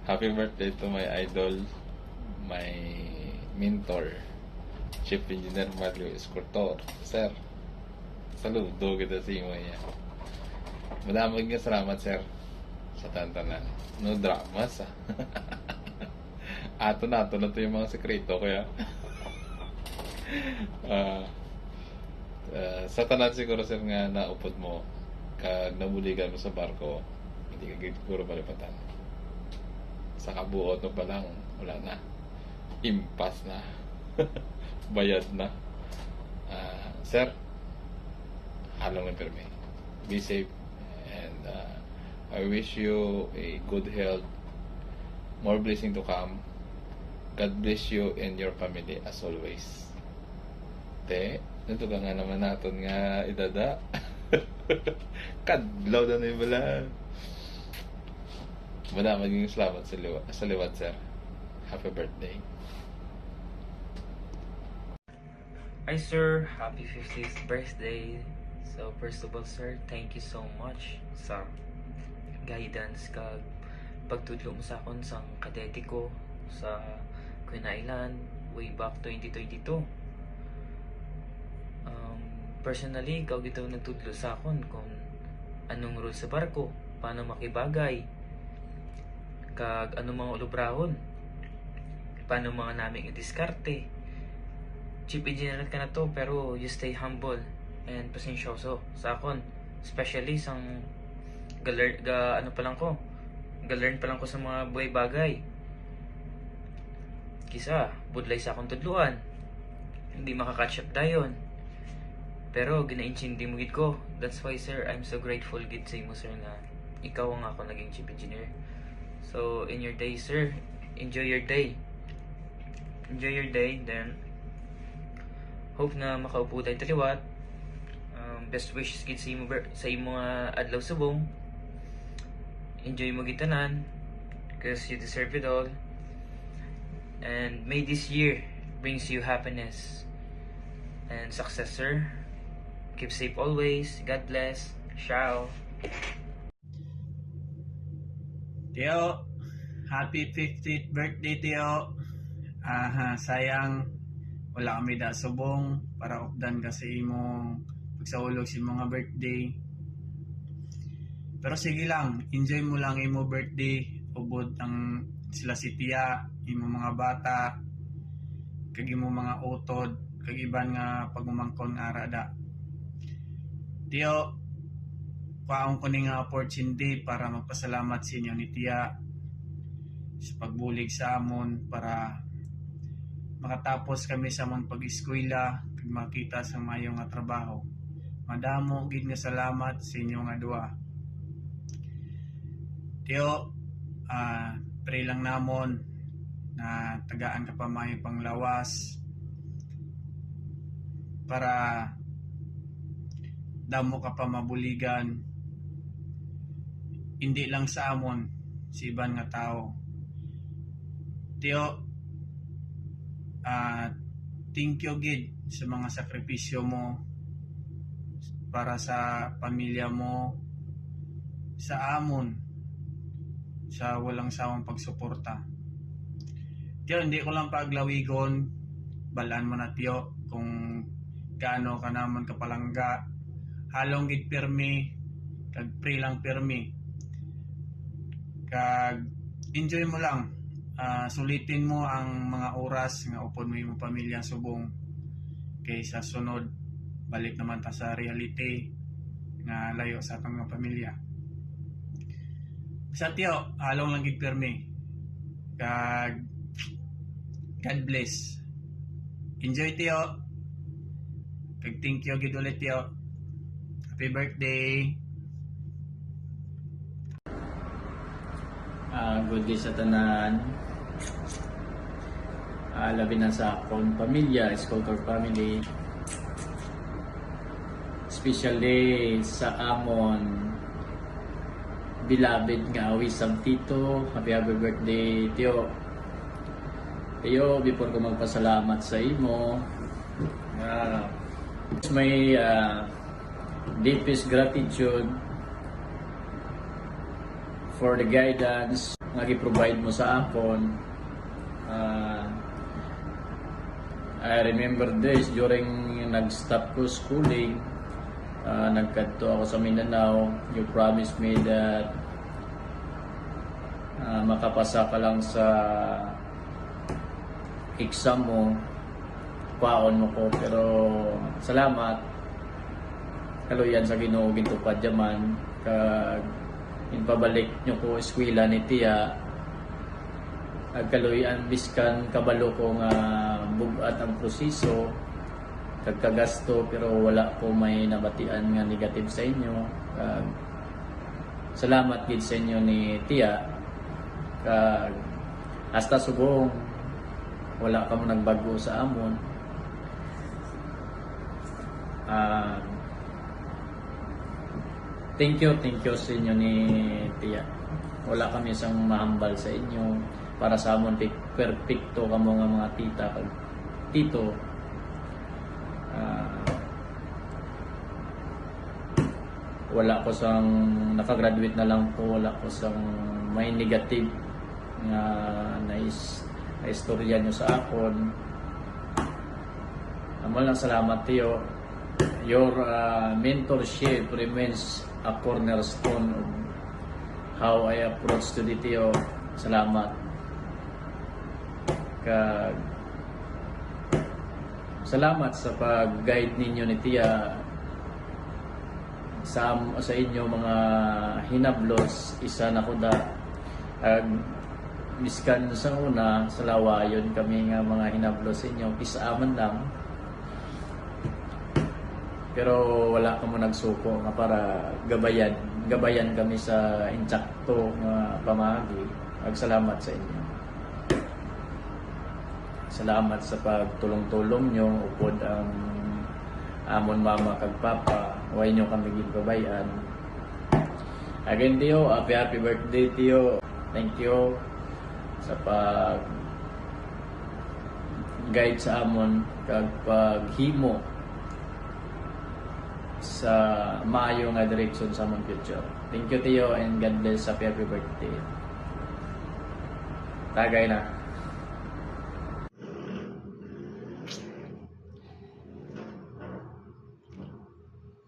Happy birthday to my idol, my mentor, Chief Engineer Mario Escortor. Sir, saludo kita sa imo niya. Madamag nga salamat, sir, sa tantanan. No dramas, ah. Ato na to yung mga sekreto, kaya ah, sa tanan siguro, sir, nga naupod mo kag nabuligan mo sa barko, hindi ka siguro malipatan. Sa kabuot mo pa lang, wala na, impas na. Bayad na. Sir, halong na pirmi, be safe, and I wish you a good health, more blessing to come. God bless you and your family as always. Te, ito ka nga naman natin nga idada. Kadlaw na yung bala. Maging salamat sa liwat, sir. Happy birthday. Hi sir, happy 50th birthday. So first of all sir, thank you so much sa guidance kag pagtudlo mo sa akon sang kadete ko sa Queen Island way back 2022. Personally, ikaw gito nagtudlo sa akon kung anong rule sa barko, paano makibagay, kag anong mga ulubrahon, paano mga naming i-diskarte. Chief engineer ka na to, pero you stay humble and pasensyoso sa akon, especially sang galearn pa lang ko sa mga buhay bagay. Kisa budlay sa akong tudluan, hindi makakatch up dayon, pero gina-intindi mo gid ko. That's why sir, I'm so grateful gid sa imo sir nga ikaw ang ako naging chief engineer. So in your day sir, enjoy your day, then hope na makaupo tayo taliwat. Best wishes gid sa imo nga adlaw subong. Enjoy mo gid tanan, cause you deserve it all. And may this year brings you happiness and success, sir. Keep safe always. God bless. Ciao. Tio, happy 50th birthday, Tio. Sayang wala kami da subong para updan kasi imong pagsaulog si mga birthday. Pero sige lang, enjoy mo lang imo birthday, ubod ang sila si Tia, imo mga bata, kag imo mga utod, kag iban nga pagmumangkon nga arada. Tio, paong ko ni nga opportunity para magpasalamat sa inyo ni Tia sa pagbulig sa amon para makatapos kami sa amon pag-eskwela kag makita sa mayo nga trabaho. Madamo gid nga salamat sa inyo nga duha. Tio, pray lang namon na tagaan ka pa may panglawas para damo ka pa mabuligan, hindi lang sa amon, si iban nga tao. Tio, thank you gid sa mga sakripisyo mo para sa pamilya mo, sa amon, sa walang sawang pagsuporta. Tio, hindi ko lang paglawigon, balaan mo na Tio kung gaano ka naman kapalangga, halong gid pirmi, kag pray lang pirmi, kag enjoy mo lang. Sulitin mo ang mga oras nga upon mo yung pamilya subong, kaysa sunod balik naman ta sa reality nga layo sa atong mga pamilya. Sa Tio, halong lang gid pirmi, kag God bless. Enjoy Tio, kag thank you gid ulit Tio. Happy birthday. Good day sa tanan. Labi na sa akong pamilya, Escortor family. Especially sa amon beloved nga wisam tito. Happy birthday Tio. Tio, before ko magpasalamat sa imo, may deepest gratitude for the guidance nga gi-provide mo sa akon. I remember this during nag-stop ko schooling. Nagkadto ako sa Mindanao. You promised me that makapasa ka lang sa exam mo, paon mo ko, pero salamat kaluyan sa Ginoo gintupad yaman kag inpabalik nyo ko eskwela ni Tia ag kaluyan biskan kabalo ko nga bugat ang proseso kag kagasto, pero wala ko may nabatian nga negative sa inyo. Kag salamat gid sa inyo ni Tia kag hasta subong wala ka mo nagbago sa amon. Thank you sa inyo ni Tia. Wala kami isang mahambal sa inyo. Para sa amon perfecto kamo nga mga tita kag tito. Wala ko sang nakagraduate na lang ko, wala ko sang may negative nga na istorya nyo sa akon. Amo lang salamat Tio. Your mentorship remains a cornerstone of how I approach to the Tio. Salamat. Salamat sa pag-guide ninyo ni Tia sa inyo mga hinablos. Isa na ko da miskan sa una sa lawayon kami nga mga hinablos sa inyo isaaman lang, pero wala ka mo nagsuko nga para gabayan kami sa insakto nga pamagi. Salamat sa inyo. Salamat sa pagtulong-tulong nyo upod ang amon mama kag papa. Huwag nyo kami gigabayan. Again Tio, happy birthday Tio. Thank you sa pag guide sa amon kag paghimo sa maayo nga direksyon sa amon future. Thank you Tio, and God bless. Happy birthday. Tagay na.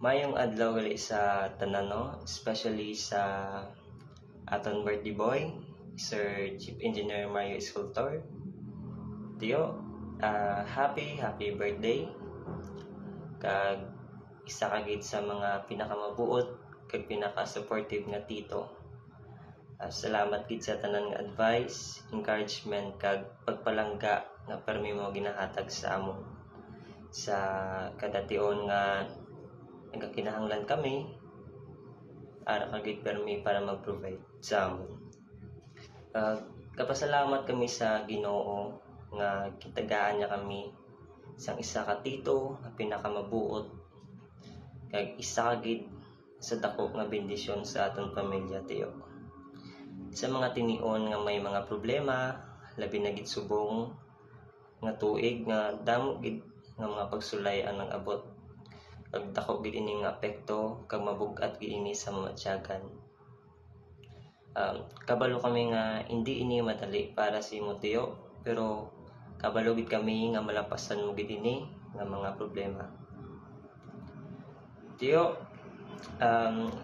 Mayong adlaw gali sa tanan, no? Especially sa aton birthday boy, Sir Chief Engineer Mario Escultor. Tio, happy birthday. Kag isa ka gid sa mga pinakamabuot kag pinaka-supportive nga tito. Salamat gid sa tanan nga advice, encouragement kag pagpalangga nga permi mo ginahatag sa amon. Sa kada tion nga nagkakinahanglan kami, ara kagid permi para mag-provide sa amon. Kapasalamat kami sa Ginoo nga kitagaan niya kami sang isa ka tito nga pinakamabuot kag isa kagid sa dako nga bendisyon sa aton pamilya Tio. Sa mga tinion nga may mga problema, labi na gid subong nga tuig nga damo gid nga mga pagsulayan ang abot. Kag dako gid ini nga apekto kag mabug-at gid ini sa mamatyagan. Kabalo kami nga hindi ini madali para si Tio, pero kabalo gid kami nga malapasan mo gid ini nga mga problema. Tio,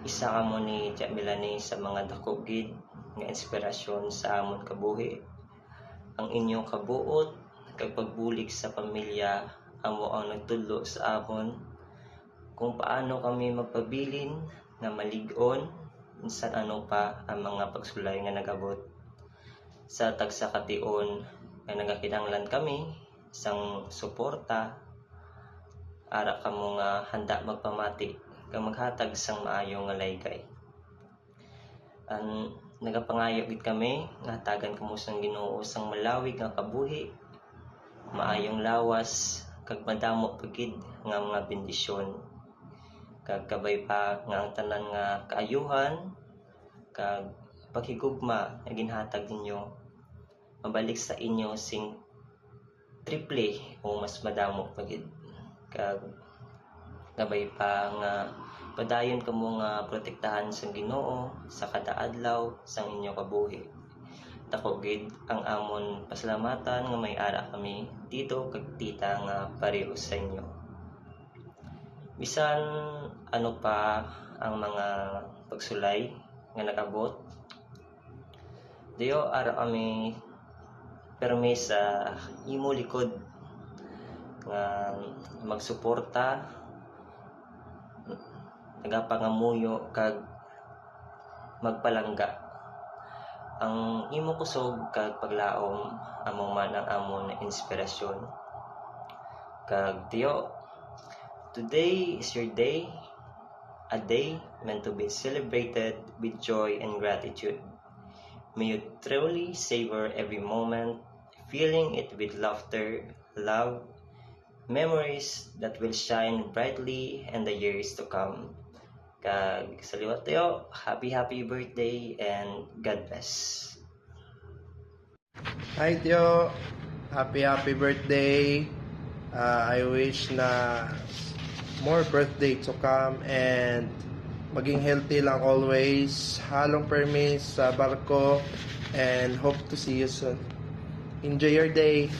isa ka mo ni Tia Melanie sa mga dako gid nga inspirasyon sa amon kabuhi. Ang inyong kabuot kag pagbulig sa pamilya amo ang nagtudlo sa amon kung paano kami magpabilin nga malig-on sa ano pa ang mga pagsulay nga nagabot. Sa tagsa kation nga nagakinahanglan kami isang suporta, ara kamo nga handa magpamati kag maghatag sang maayo nga laygay. Nagapangayo gid kami nga hatagan kamo sang Ginoo sang malawig nga kabuhi, maayong lawas kag madamo pagid nga mga bendisyon. Kag kabay pa nga ang tanan nga kaayuhan kag paghigugma nga ginhatag ninyo mabalik sa inyo sing triple o mas madamo pagid. Kag kabay pa nga Padayon kamo nga protektahan sa Ginoo sa kada adlaw sang inyo kabuhi. Dako gid ang amon pasalamatan nga may ara kami dito kag tita nga pareho sa inyo. Bisan ano pa ang mga pagsulay nga nag-abot, diyo ara kami permi sa imo likod nga magsuporta, nagapangamuyo kag magpalangga. Ang imo kusog kag paglaom amo man ang amon inspirasyon. Kag tiyo, today is your day, a day meant to be celebrated with joy and gratitude. May you truly savor every moment, filling it with laughter, love, memories that will shine brightly in the years to come. Kag sa liwat tayo, happy birthday and God bless. Hi Tio, happy birthday. I wish na more birthday to come and maging healthy lang always. Halong permis sa barko and hope to see you soon. Enjoy your day.